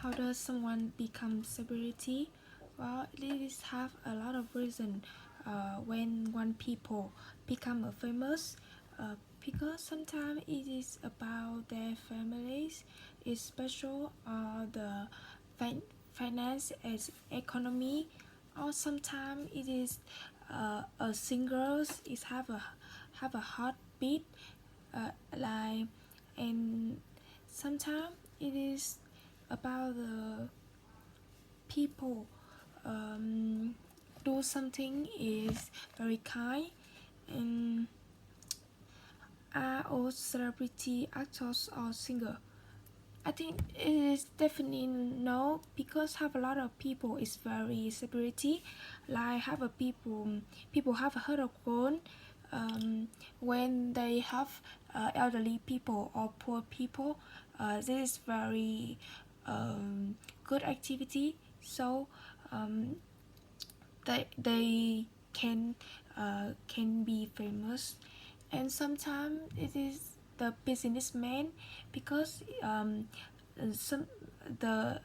How does someone become celebrity? Well, this have a lot of reason when one people become a famous because sometimes it is about their families, is special the finance as economy, or sometimes it is a singers is have a heartbeat like, and sometimes it is about the people do something is very kind, and are all celebrity actors or singer. I think it is definitely no, because have a lot of people is very celebrity, like have a people have heard of one when they have elderly people or poor people. This is very good activity, so um, they can be famous. And sometimes it is the businessman, because some the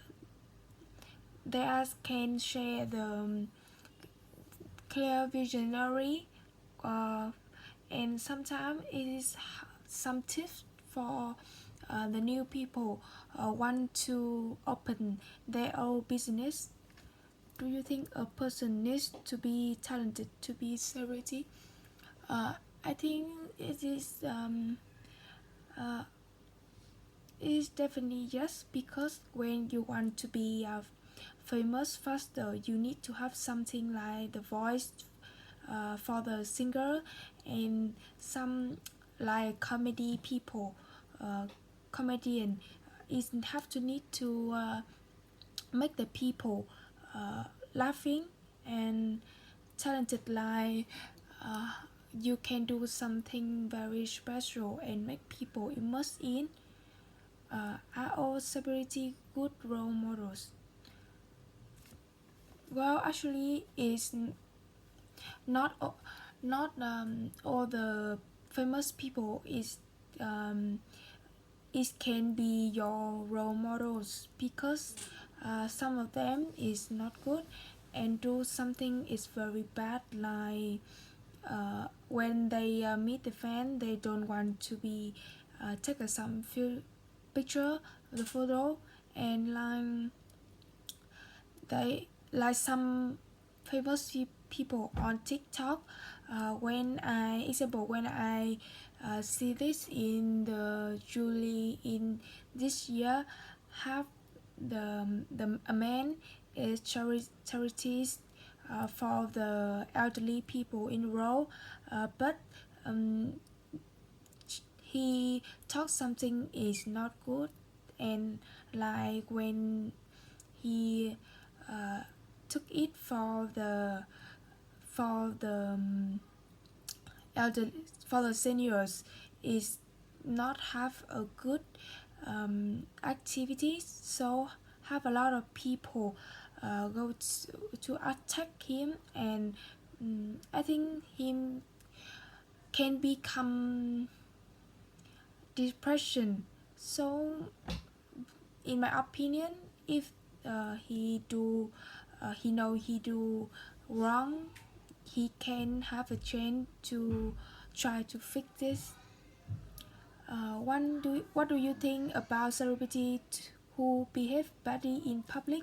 they can share the clear visionary, uh, and sometimes it is some tips for the new people want to open their own business. Do you think a person needs to be talented to be celebrity? Uh, I think it uh, is definitely yes, because when you want to be famous faster, you need to have something like the voice for the singer, and some like comedy people, comedian is have to need to make the people uh, laughing, and talented like uh, you can do something very special and make people immerse in. Are all celebrity good role models? Well, actually, is not not all the famous people um, is can be your role models, because some of them is not good and do something is very bad, like when they meet the fan, they don't want to be take some few picture the photo, and they like some famous people on TikTok. When I example when I see this in the July in this year, have the a man is charities for the elderly people in row, but um, he talks something is not good, and like when he uh, took it for the elder for the seniors is not have a good activities, so have a lot of people go to attack him, and I think him can become depression. So in my opinion, if he know he do wrong, he can have a chance to try to fix this. What do you think about celebrities who behave badly in public?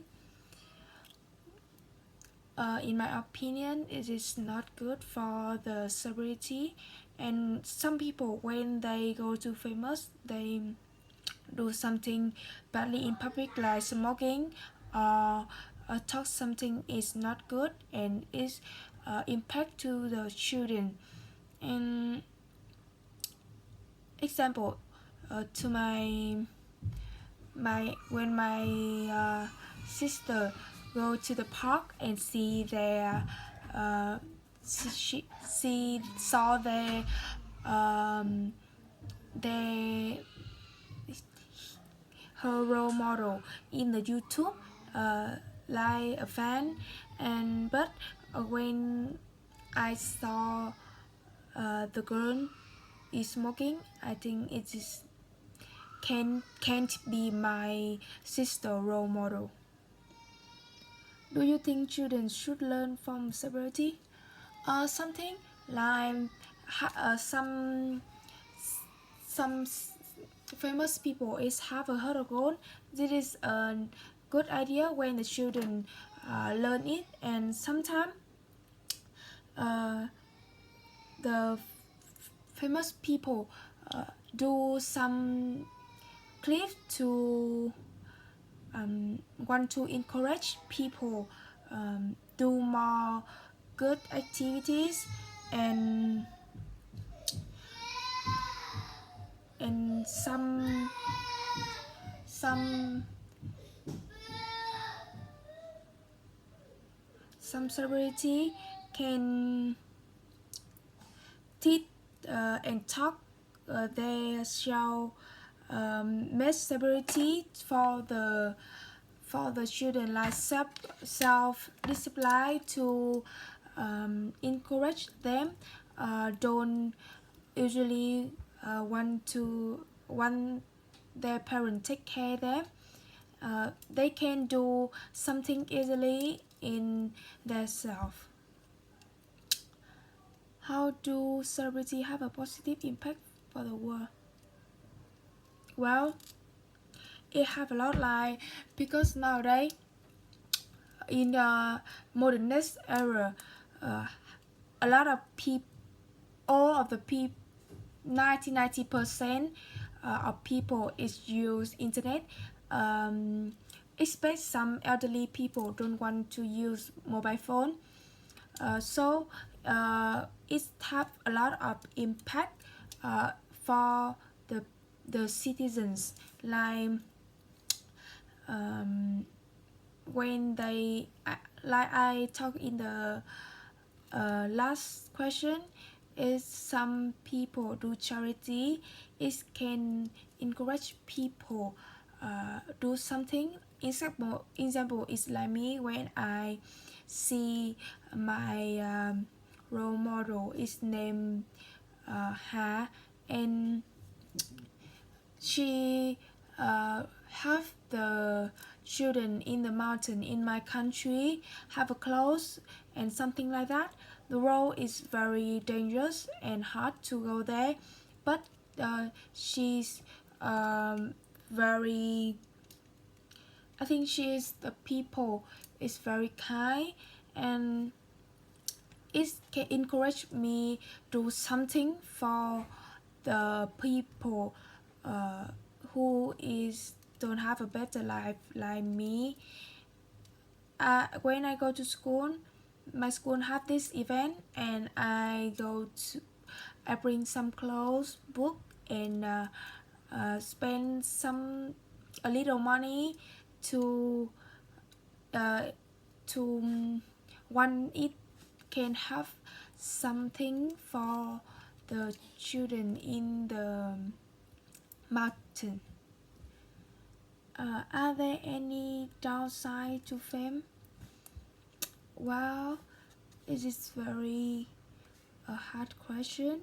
In my opinion, it is not good for the celebrity, and some people when they go to famous, they do something badly in public, like smoking or talk something is not good, and is impact to the children. And example, to my when my sister go to the park and see their she saw their her role model in the YouTube, like a fan, and but when I saw the girl is smoking, I think it is can't be my sister role model. Do you think children should learn from celebrity? Something like some famous people is have a heart of gold. This is a good idea when the children learn it, and sometimes uh, the famous people do some clip to want to encourage people do more good activities and and some some celebrity can teach and talk their show make celebrity for the children like self discipline to encourage them don't usually want their parents take care of them. They can do something easily in themselves. How do celebrity have a positive impact for the world? Well, it have a lot like because nowadays in the modernist era, uh, a lot of people, all of the people, 90% of people is use internet. Especially some elderly people don't want to use mobile phone. So it have a lot of impact for the citizens like when they like I talked in the last question is some people do charity. It can encourage people do something. Example is like me when I see my role model is named Ha, and she have the children in the mountain in my country have a clothes and something like that. The road is very dangerous and hard to go there, but she's very, I think she is the people is very kind, and it can encourage me do something for the people who is don't have a better life like me. When I go to school, my school have this event, and I bring some clothes, book, and spend a little money to uh, one it can have something for the children in the mountain. Are there any downside to fame? Well, it is very a hard question.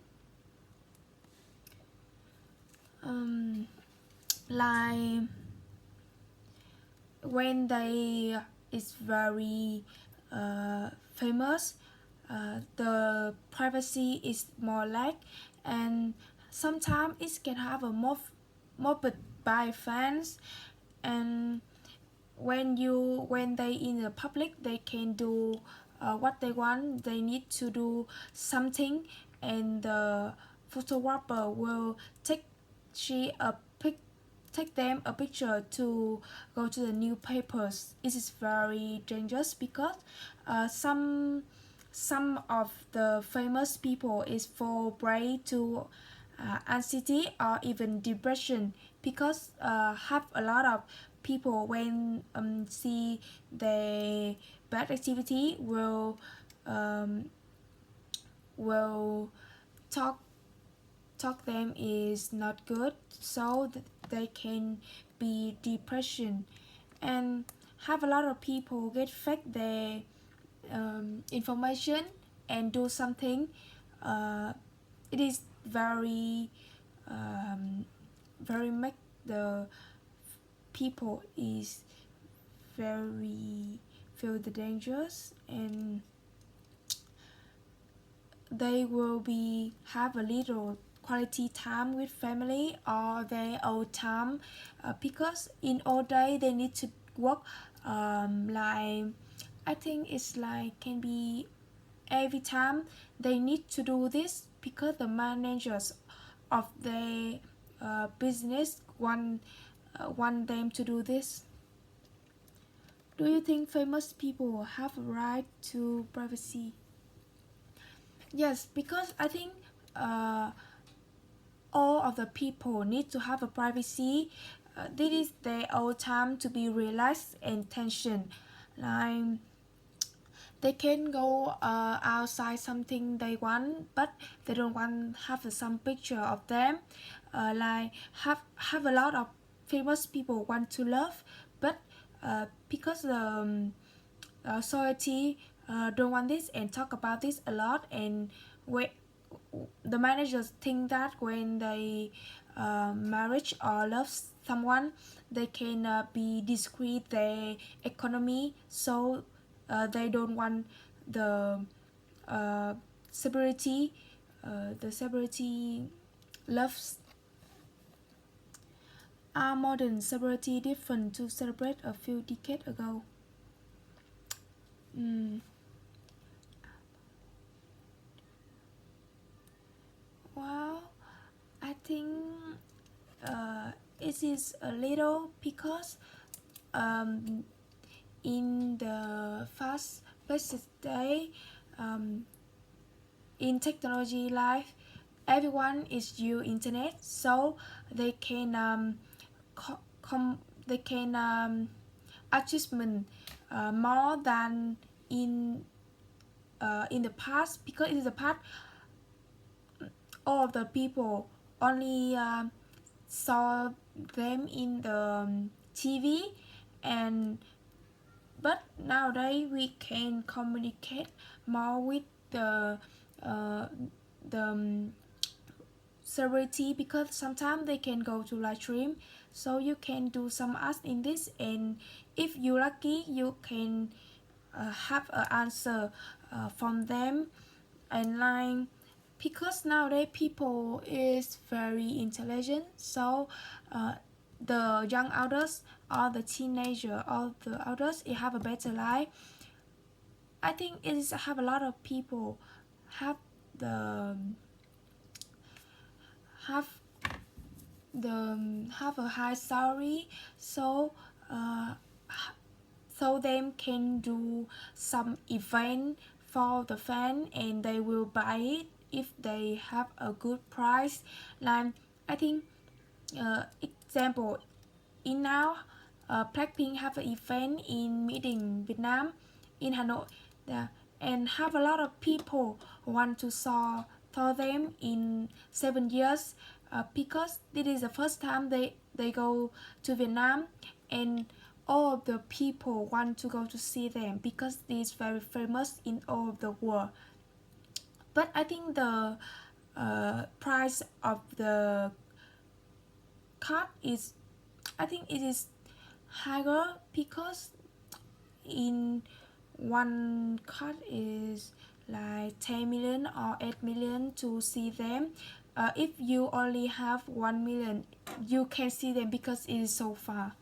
Like when they is very famous, the privacy is more lack, and sometimes it can have a morbid by fans, and when they in the public they can do what they want. They need to do something, and the photographer will she a pic take them a picture to go to the newspapers. It is very dangerous because some of the famous people is for prey to anxiety or even depression because have a lot of people when see the bad activity will talk them is not good, so they can be depression, and have a lot of people get fake their information and do something. It is very very make the people is very feel the dangers, and they will be have a little quality time with family or their own time, because in all day they need to work, like I think it's like can be every time they need to do this because the managers of the business want them to do this. Do you think famous people have a right to privacy? Yes, because I think uh, all of the people need to have a privacy. This is their own time to be relaxed and tension. Like they can go outside something they want, but they don't want have some picture of them. Like have a lot of famous people want to love, but because the society don't want this and talk about this a lot, and when the managers think that when they marriage or love someone, they can be discreet their economy, so they don't want the uh, celebrity the celebrity loves. Are modern celebrity different to celebrate a few decades ago? mm, well, I think it is a little because um, in the fast-paced day, um, in technology life, everyone is use internet, so they can they can achievement more than in the past, because in the past all of the people only saw them in the TV, and but nowadays we can communicate more with the uh, the celebrity, because sometimes they can go to live stream, so you can do some ask in this, and if you lucky you can have an answer from them. And like because nowadays people is very intelligent, so the young adults or the teenager or the adults it have a better life. I think it is have a lot of people have the have have a high salary, so uh, so them can do some event for the fan and they will buy it if they have a good price. Like I think example in now Blackpink have an event in meeting Vietnam in Hanoi. Yeah. And have a lot of people want to saw them in 7 years, because this is the first time they go to Vietnam, and all of the people want to go to see them because it is very famous in all of the world. But I think the price of the card is, I think it is higher because in one card is like 10 million or 8 million to see them. If you only have 1 million, you can see them because it is so far.